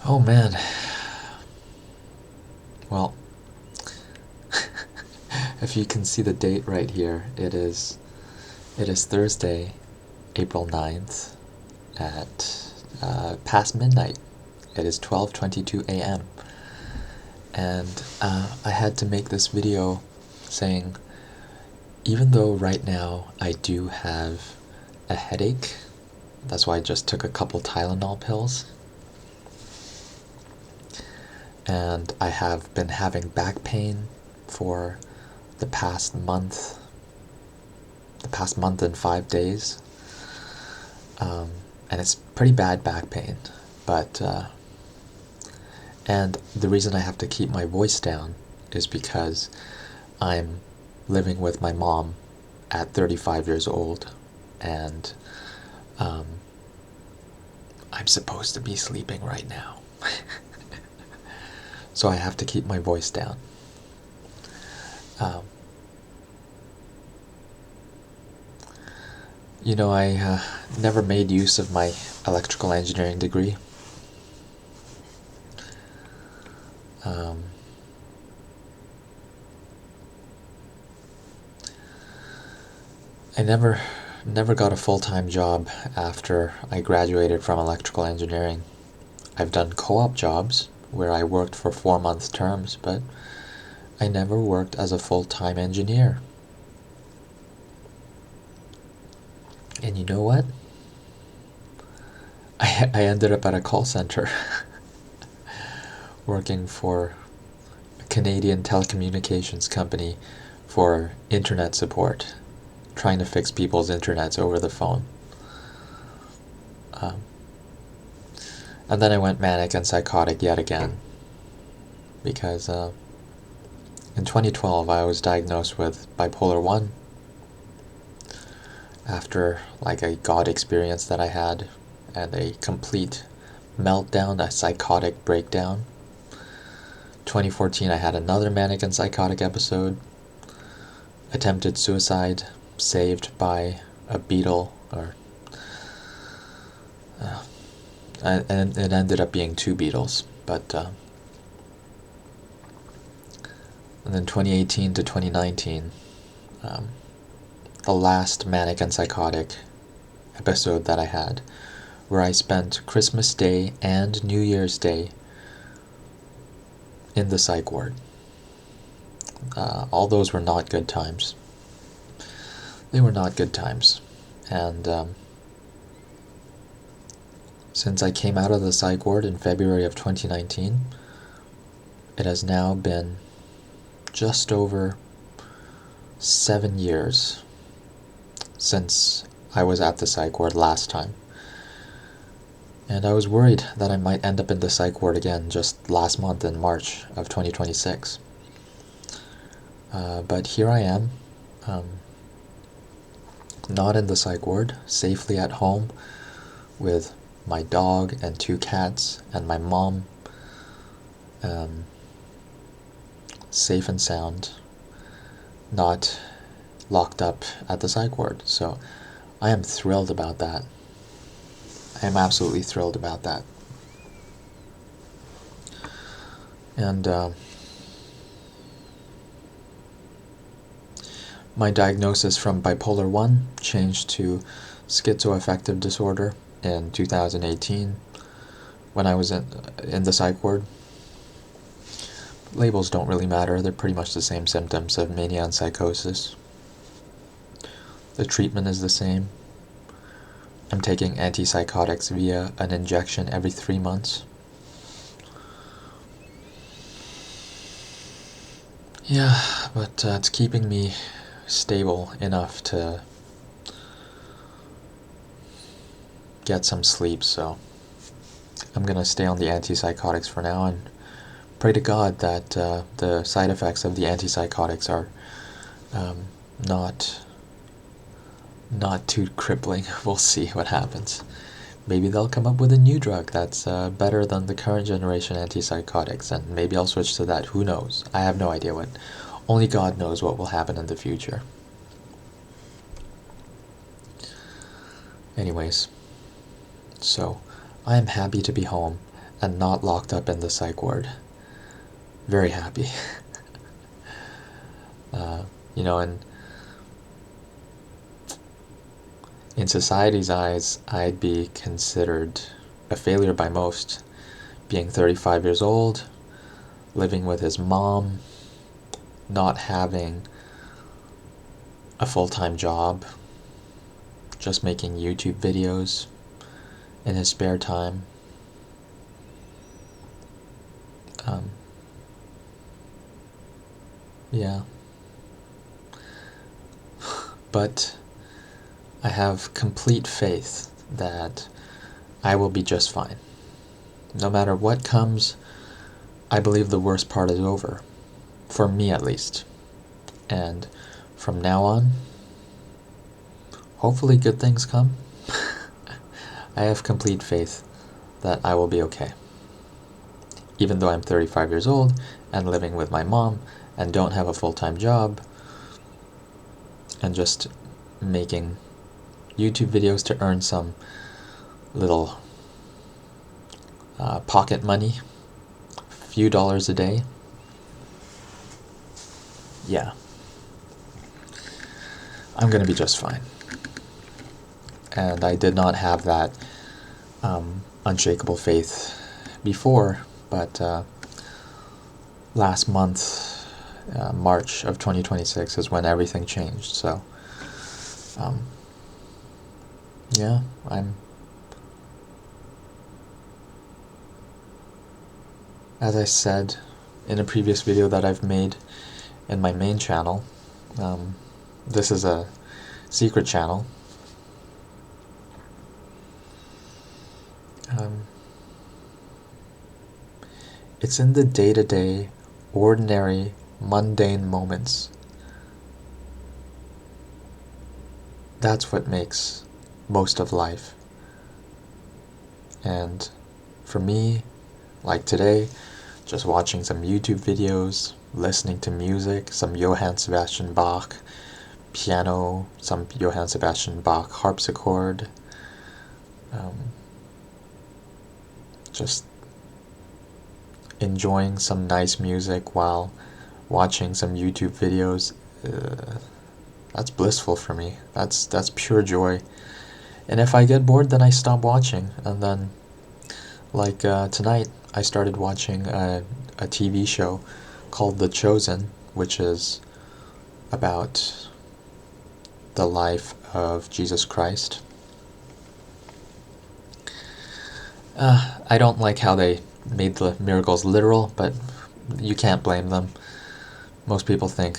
Oh man. Well, if you can see the date right here, it is Thursday, April 9th at past midnight. It is 12:22 a.m. And I had to make this video saying, even though right now I do have a headache, that's why I just took a couple Tylenol pills, and I have been having back pain for the past month, and 5 days, and it's pretty bad back pain. But and the reason I have to keep my voice down is because I'm living with my mom at 35 years old, and um, I'm supposed to be sleeping right now. So I have to keep my voice down. Um, I never made use of my electrical engineering degree. Um, I never got a full-time job after I graduated from electrical engineering. I've done co-op jobs where I worked for 4-month terms, but I never worked as a full-time engineer. And you know what? I ended up at a call center working for a Canadian telecommunications company for internet support, trying to fix people's internets over the phone. Um, and then I went manic and psychotic yet again, because in 2012 I was diagnosed with bipolar 1 after like a God experience that I had, and a complete meltdown, a psychotic breakdown. 2014 I had another manic and psychotic episode, attempted suicide, saved by a beetle, or and it ended up being 2 beetles, but and then 2018 to 2019, the last manic and psychotic episode that I had, where I spent Christmas Day and New Year's Day in the psych ward. All those were not good times. They were not good times. And since I came out of the psych ward in February of 2019, it has now been just over 7 years since I was at the psych ward last time. And I was worried that I might end up in the psych ward again just last month in March of 2026. But here I am, not in the psych ward, safely at home with my dog and 2 cats and my mom, safe and sound, not locked up at the psych ward. So I am thrilled about that. I am absolutely thrilled about that. And my diagnosis from bipolar 1 changed to schizoaffective disorder in 2018 when I was in the psych ward. Labels don't really matter, they're pretty much the same symptoms of mania and psychosis. The treatment is the same. I'm taking antipsychotics via an injection every 3 months. Yeah, but it's keeping me stable enough to get some sleep, so I'm gonna stay on the antipsychotics for now and pray to God that the side effects of the antipsychotics are not too crippling. We'll see what happens. Maybe they'll come up with a new drug that's better than the current generation antipsychotics, and maybe I'll switch to that. Who knows? I have no idea what. Only God knows what will happen in the future. Anyways, so I am happy to be home, and not locked up in the psych ward. Very happy. You know, and in society's eyes, I'd be considered a failure by most, being 35 years old, living with his mom, not having a full-time job, just making YouTube videos in his spare time. Yeah. But I have complete faith that I will be just fine. No matter what comes, I believe the worst part is over. For me at least. And from now on, hopefully good things come. I have complete faith that I will be okay. Even though I'm 35 years old and living with my mom and don't have a full-time job and just making YouTube videos to earn some little pocket money, a few dollars a day. Yeah, I'm gonna be just fine. And I did not have that unshakable faith before, but last month, March of 2026, is when everything changed. So, yeah, as I said in a previous video that I've made in my main channel, this is a secret channel. It's in the day-to-day, ordinary, mundane moments. That's what makes most of life. And for me, like today, just watching some YouTube videos, listening to music, some Johann Sebastian Bach piano, some Johann Sebastian Bach harpsichord, just enjoying some nice music while watching some YouTube videos. That's blissful for me. That's pure joy. And if I get bored, then I stop watching. And then, like tonight, I started watching a TV show called The Chosen, which is about the life of Jesus Christ. I don't like how they made the miracles literal, but you can't blame them. Most people think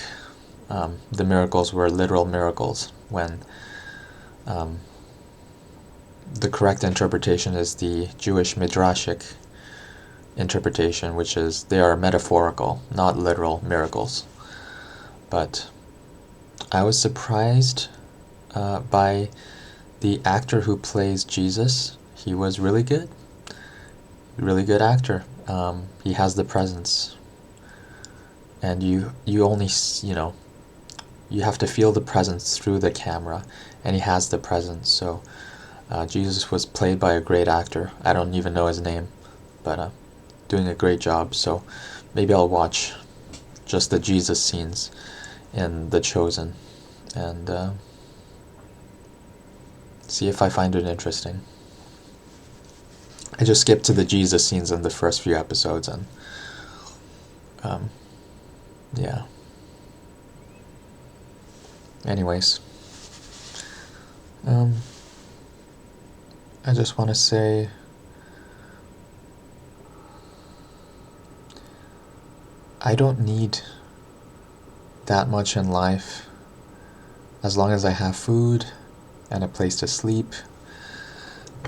the miracles were literal miracles, when the correct interpretation is the Jewish Midrashic interpretation, which is they are metaphorical, not literal miracles. But I was surprised by the actor who plays Jesus. He was really good. Really good actor. He has the presence. And you only, you have to feel the presence through the camera, and he has the presence. So Jesus was played by a great actor. I don't even know his name, but doing a great job. So maybe I'll watch just the Jesus scenes in The Chosen and see if I find it interesting. I just skipped to the Jesus scenes in the first few episodes, and yeah. Anyways, I just want to say I don't need that much in life as long as I have food and a place to sleep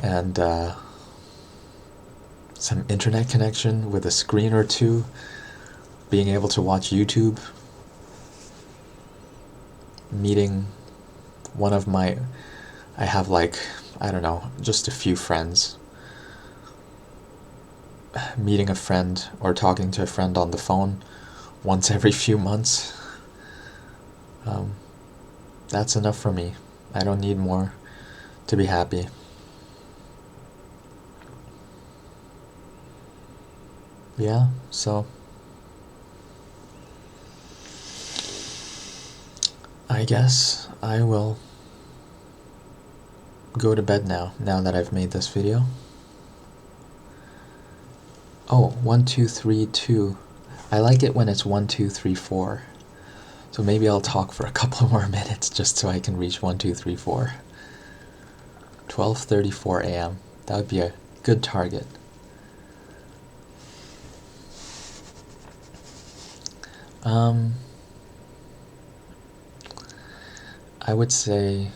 and some internet connection with a screen or two, being able to watch YouTube, meeting one of my, I have like, I don't know, just a few friends, meeting a friend or talking to a friend on the phone once every few months, that's enough for me. I don't need more to be happy. yeah, so I guess I will go to bed now that I've made this video. Oh, 1, 2, 3, 2. I like it when it's 1, 2, 3, 4. So maybe I'll talk for a couple more minutes just so I can reach 1, 2, 3, 4. 12:34 a.m. That would be a good target. I would say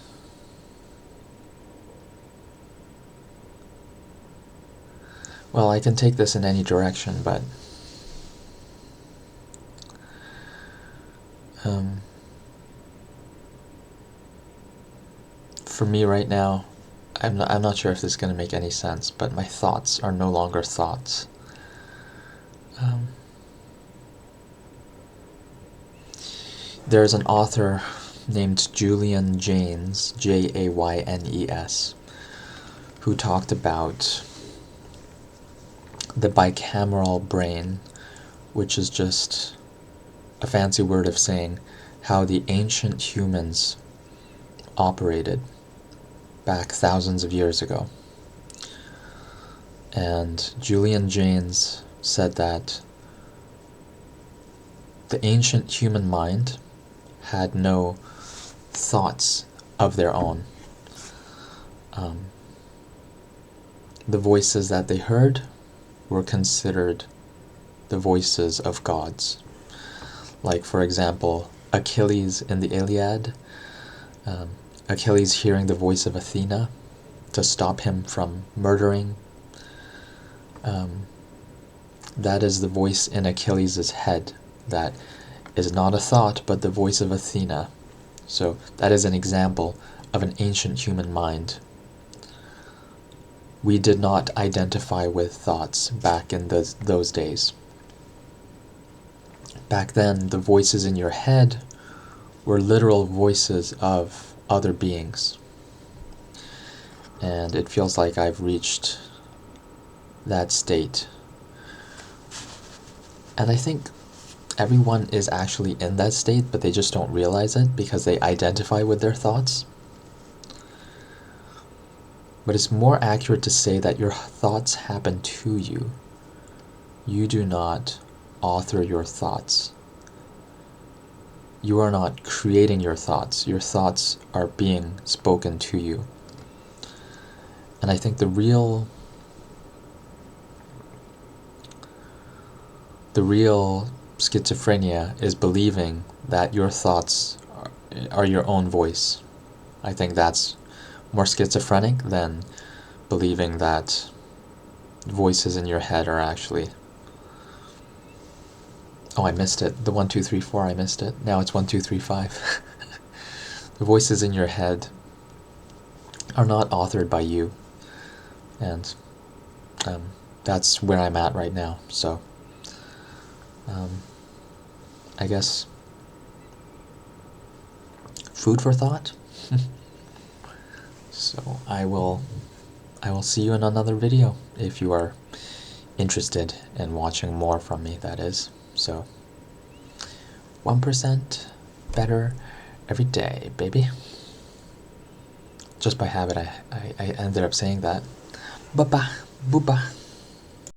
well, I can take this in any direction, but for me right now, I'm not sure if this is going to make any sense, but my thoughts are no longer thoughts. There's an author named Julian Jaynes, Jaynes, who talked about the bicameral brain, which is just a fancy word of saying how the ancient humans operated back thousands of years ago. And Julian Jaynes said that the ancient human mind had no thoughts of their own. The voices that they heard were considered the voices of gods. Like, for example, Achilles in the Iliad, Achilles hearing the voice of Athena to stop him from murdering. That is the voice in Achilles' head that is not a thought, but the voice of Athena. So that is an example of an ancient human mind. We did not identify with thoughts back in those days. Back then, the voices in your head were literal voices of other beings. And it feels like I've reached that state. And I think everyone is actually in that state, but they just don't realize it because they identify with their thoughts. But it's more accurate to say that your thoughts happen to you. You do not author your thoughts. You are not creating your thoughts. Your thoughts are being spoken to you. And I think the real schizophrenia is believing that your thoughts are your own voice. I think that's more schizophrenic than believing that voices in your head are actually... Oh, I missed it. The 1, 2, 3, 4, I missed it. Now it's 1, 2, 3, 5. The voices in your head are not authored by you. And that's where I'm at right now. So I guess food for thought. So I will see you in another video if you are interested in watching more from me, that is. So 1% better every day, baby. Just by habit, I ended up saying that. Bye-bye. Booba.